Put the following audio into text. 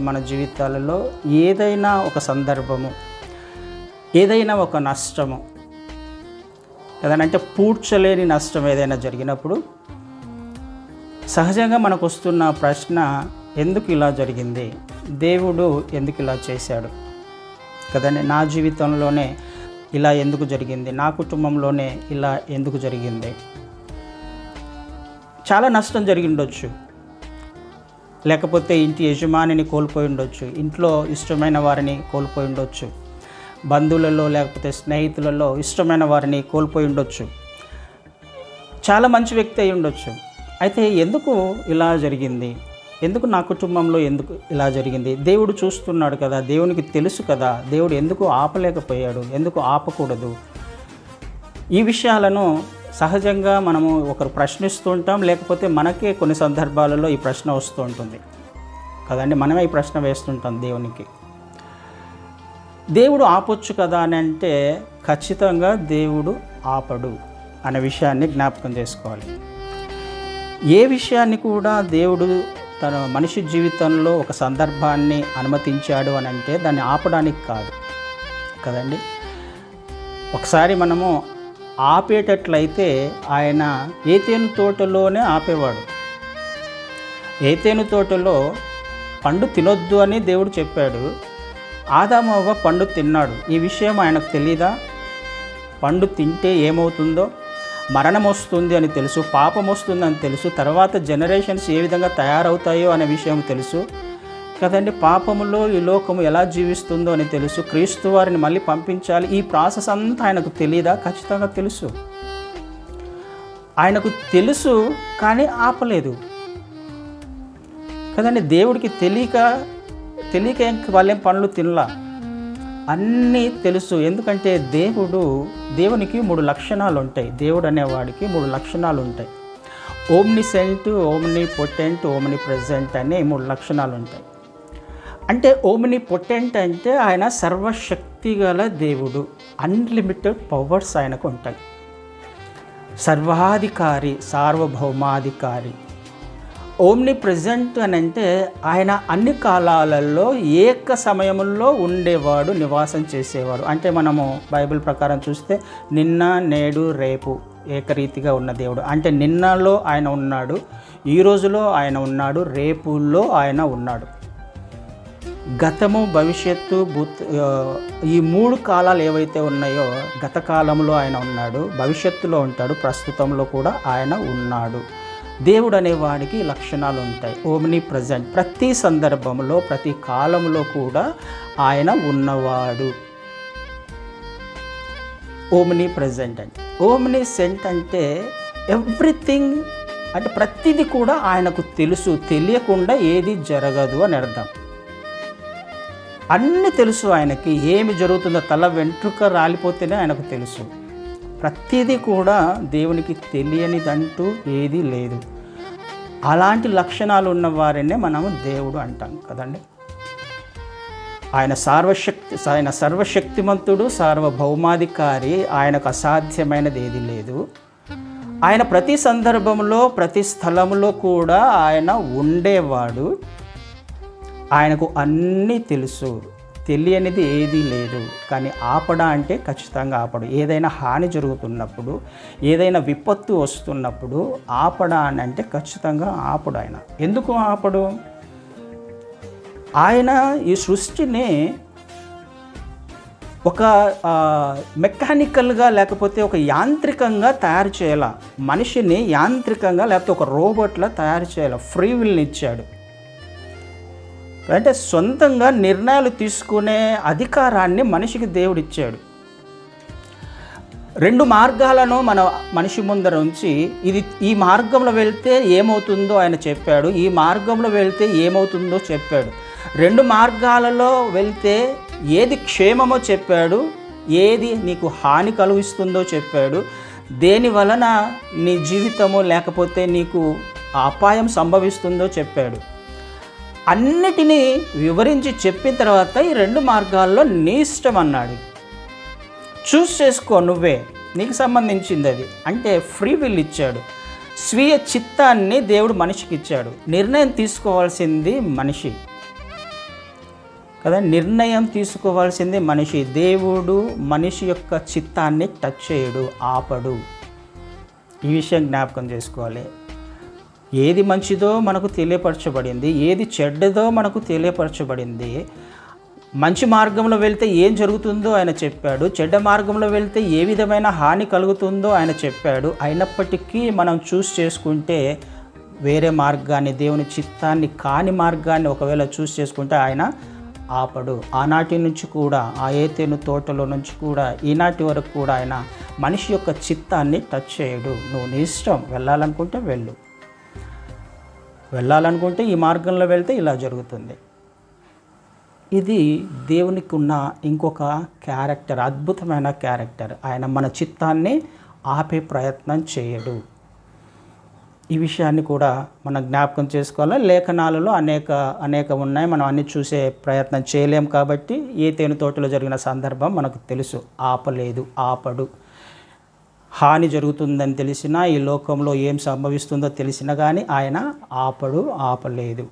మన జీవితాలలో ఏదైనా ఒక సందర్భము, ఏదైనా ఒక నష్టము, ఏదైనా పూడ్చలేని నష్టం ఏదైనా జరిగినప్పుడు సహజంగా మనకు వస్తున్న ప్రశ్న, ఎందుకు ఇలా జరిగింది, దేవుడు ఎందుకు ఇలా చేశాడు కదండి, నా జీవితంలోనే ఇలా ఎందుకు జరిగింది, నా కుటుంబంలోనే ఇలా ఎందుకు జరిగింది. చాలా నష్టం జరిగి ఉండొచ్చు, లేకపోతే ఇంటి యజమానిని కోల్పోయి ఉండొచ్చు, ఇంట్లో ఇష్టమైన వారిని కోల్పోయి ఉండొచ్చు, బంధువులలో లేకపోతే స్నేహితులలో ఇష్టమైన వారిని కోల్పోయి ఉండొచ్చు, చాలా మంచి వ్యక్తి అయి ఉండొచ్చు. అయితే ఎందుకు ఇలా జరిగింది, ఎందుకు నా కుటుంబంలో ఎందుకు ఇలా జరిగింది, దేవుడు చూస్తున్నాడు కదా, దేవునికి తెలుసు కదా, దేవుడు ఎందుకు ఆపలేకపోయాడు, ఎందుకు ఆపకూడదు. ఈ విషయాలను సహజంగా మనము ఒకరు ప్రశ్నిస్తూ ఉంటాం, లేకపోతే మనకే కొన్ని సందర్భాలలో ఈ ప్రశ్న వస్తూ ఉంటుంది కదండి. మనమే ఈ ప్రశ్న వేస్తుంటాం దేవునికి. దేవుడు ఆపొచ్చు కదా అని అంటే ఖచ్చితంగా దేవుడు ఆపడు అనే విషయాన్ని జ్ఞాపకం చేసుకోవాలి. ఏ విషయాన్ని కూడా దేవుడు తన మనిషి జీవితంలో ఒక సందర్భాన్ని అనుమతించాడు అని అంటే దాన్ని ఆపడానికి కాదు కదండి. ఒకసారి మనము ఆపేటట్లయితే ఆయన ఏతేను తోటలోనే ఆపేవాడు. ఏతేను తోటలో పండు తినొద్దు అని దేవుడు చెప్పాడు, ఆదాము అవ్వ పండు తిన్నాడు. ఈ విషయం ఆయనకు తెలీదా? పండు తింటే ఏమవుతుందో, మరణం వస్తుంది అని తెలుసు, పాపం వస్తుంది అని తెలుసు, తర్వాత జనరేషన్స్ ఏ విధంగా తయారవుతాయో అనే విషయం తెలుసు కదండి. పాపములో ఈ లోకము ఎలా జీవిస్తుందో అని తెలుసు, క్రీస్తు వారిని మళ్ళీ పంపించాలి, ఈ ప్రాసెస్ అంతా ఆయనకు తెలీదా? ఖచ్చితంగా తెలుసు. ఆయనకు తెలుసు కానీ ఆపలేదు కదండి. దేవుడికి తెలియక వాళ్ళేం పనులు తినలా, అన్నీ తెలుసు. ఎందుకంటే దేవునికి 3 లక్షణాలు ఉంటాయి. దేవుడు అనేవాడికి 3 లక్షణాలు ఉంటాయి. ఓమ్నిసెంట్, ఓమ్ని పొటెంట్, ఓమ్ని ప్రెజెంట్ అనే 3 లక్షణాలు ఉంటాయి. అంటే ఓమ్ని పొటెంట్ అంటే ఆయన సర్వశక్తి గల దేవుడు, అన్లిమిటెడ్ పవర్స్ ఆయనకు ఉంటాయి. సర్వాధికారి, సార్వభౌమాధికారి. ఓమ్ని ప్రెజెంట్ అని అంటే ఆయన అన్ని కాలాలలో ఏక సమయంలో ఉండేవాడు, నివాసం చేసేవాడు. అంటే మనము బైబిల్ ప్రకారం చూస్తే నిన్న, నేడు, రేపు ఏకరీతిగా ఉన్న దేవుడు. అంటే నిన్నలో ఆయన ఉన్నాడు, ఈ రోజులో ఆయన ఉన్నాడు, రేపుల్లో ఆయన ఉన్నాడు. గతము, భవిష్యత్తు, ఈ 3 కాలాలు ఏవైతే ఉన్నాయో గత కాలంలో ఆయన ఉన్నాడు, భవిష్యత్తులో ఉంటాడు, ప్రస్తుతంలో కూడా ఆయన ఉన్నాడు. దేవుడు అనేవాడికి లక్షణాలు ఉంటాయి. ఓమ్ని ప్రజెంట్, ప్రతి సందర్భంలో ప్రతి కాలంలో కూడా ఆయన ఉన్నవాడు. ఓమ్ని ప్రజెంట్ అంటే. ఓమ్ని సెంట్ అంటే ఎవ్రీథింగ్, అంటే ప్రతిదీ కూడా ఆయనకు తెలుసు, తెలియకుండా ఏది జరగదు అని అర్థం. అన్నీ తెలుసు ఆయనకి, ఏమి జరుగుతుందో తల వెంట్రుక రాలిపోతేనే ఆయనకు తెలుసు. ప్రతిదీ కూడా దేవునికి తెలియనిదంటూ ఏదీ లేదు. అలాంటి లక్షణాలు ఉన్న వారినే మనము దేవుడు అంటాం కదండి. ఆయన సర్వశక్తిమంతుడు, సార్వభౌమాధికారి, ఆయనకు అసాధ్యమైనది ఏది లేదు. ఆయన ప్రతి సందర్భంలో ప్రతి స్థలంలో కూడా ఆయన ఉండేవాడు. ఆయనకు అన్నీ తెలుసు, తెలియనిది ఏదీ లేదు. కానీ ఆపడా అంటే ఖచ్చితంగా ఆపడు. ఏదైనా హాని జరుగుతున్నప్పుడు, ఏదైనా విపత్తు వస్తున్నప్పుడు ఆపడా అని అంటే ఖచ్చితంగా ఆపడు. ఆయన ఎందుకు ఆపడు? ఆయన ఈ సృష్టిని ఒక మెకానికల్గా లేకపోతే ఒక యాంత్రికంగా తయారు చేయాల. మనిషిని యాంత్రికంగా లేకపోతే ఒక రోబోట్లా తయారు చేయాలి. ఫ్రీ విల్ని ఇచ్చాడు. అంటే సొంతంగా నిర్ణయాలు తీసుకునే అధికారాన్ని మనిషికి దేవుడు ఇచ్చాడు. 2 మార్గాలను మనిషి ముందర ఉంచి, ఈ మార్గంలో వెళ్తే ఏమవుతుందో ఆయన చెప్పాడు, ఈ మార్గంలో వెళ్తే ఏమవుతుందో చెప్పాడు. 2 మార్గాలలో వెళ్తే ఏది క్షేమమో చెప్పాడు, ఏది నీకు హాని కలిగిస్తుందో చెప్పాడు, దేని వలన నీ జీవితము లేకపోతే నీకు అపాయం సంభవిస్తుందో చెప్పాడు. అన్నిటినీ వివరించి చెప్పిన తర్వాత ఈ 2 మార్గాల్లో నీ ఇష్టం అన్నాడు. చూస్ చేసుకో, నువ్వే, నీకు సంబంధించింది అది. అంటే ఫ్రీ విల్ ఇచ్చాడు. స్వీయ చిత్తాన్ని దేవుడు మనిషికి ఇచ్చాడు. నిర్ణయం తీసుకోవాల్సింది మనిషి. కదా. నిర్ణయం తీసుకోవాల్సింది మనిషి. దేవుడు మనిషి యొక్క చిత్తాన్ని టచ్ చేయడు, ఆపడు. ఈ విషయం జ్ఞాపకం చేసుకోవాలి. ఏది మంచిదో మనకు తెలియపరచబడింది, ఏది చెడ్డదో మనకు తెలియపరచబడింది. మంచి మార్గంలో వెళ్తే ఏం జరుగుతుందో ఆయన చెప్పాడు, చెడ్డ మార్గంలో వెళ్తే ఏ విధమైన హాని కలుగుతుందో ఆయన చెప్పాడు. అయినప్పటికీ మనం చూస్ చేసుకుంటే వేరే మార్గాన్ని, దేవుని చిత్తాన్ని కాని మార్గాన్ని ఒకవేళ చూస్ చేసుకుంటే ఆయన ఆపడు. ఆనాటి నుంచి కూడా, ఆ ఏతేను తోటలో నుంచి కూడా ఈనాటి వరకు కూడా ఆయన మనిషి యొక్క చిత్తాన్ని టచ్ చేయడు. నువ్వు నీ ఇష్టం, వెళ్ళాలనుకుంటే వెళ్ళు, వెళ్ళాలనుకుంటే ఈ మార్గంలో వెళ్తే ఇలా జరుగుతుంది. ఇది దేవునికి ఉన్న ఇంకొక క్యారెక్టర్, అద్భుతమైన క్యారెక్టర్. ఆయన మన చిత్తాన్ని ఆపే ప్రయత్నం చేయడు. ఈ విషయాన్ని కూడా మనం జ్ఞాపకం చేసుకోవాలి. లేఖనాలలో అనేక ఉన్నాయి, మనం అన్ని చూసే ప్రయత్నం చేయలేం. కాబట్టి ఏతేను తోటలో జరిగిన సందర్భం మనకు తెలుసు. ఆపలేదు, ఆపడు. హాని జరుగుతుందని తెలిసినా, ఈ లోకంలో ఏం సంభవిస్తుందో తెలిసినా కానీ ఆయన ఆపలేదు.